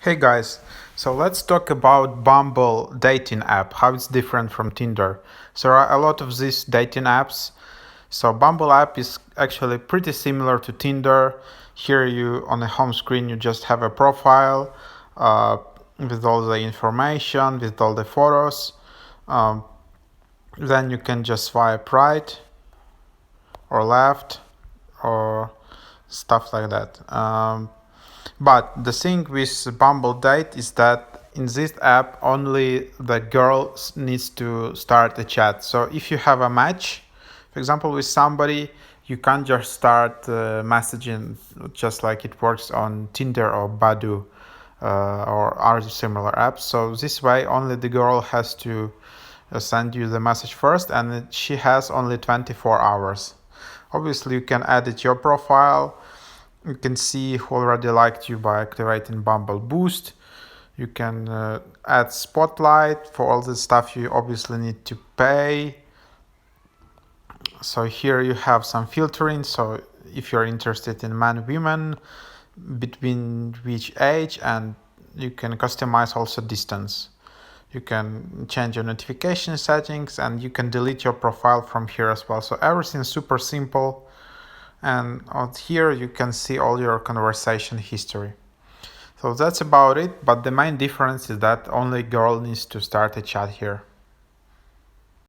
Hey guys, so let's talk about Bumble dating app, how it's different from Tinder. So there are a lot of these dating apps. So Bumble app is actually pretty similar to Tinder. Here you on the home screen you just have a profile with all the information, with all the photos. Um, then you can just swipe right or left or stuff like that. But the thing with Bumble Date is that in this app only the girl needs to start a chat. So if you have a match, for example, with somebody, you can't just start messaging just like it works on Tinder or Badoo or other similar apps. So this way, only the girl has to send you the message first, and she has only 24 hours. Obviously, you can edit your profile. You can see who already liked you by activating Bumble Boost. You can add Spotlight. For all this stuff you obviously need to pay. So here you have some filtering. So if you're interested in men, women, between which age, and you can customize also distance. You can change your notification settings and you can delete your profile from here as well. So everything's super simple. And out here you can see all your conversation history. So that's about it, but the main difference is that only girl needs to start a chat here.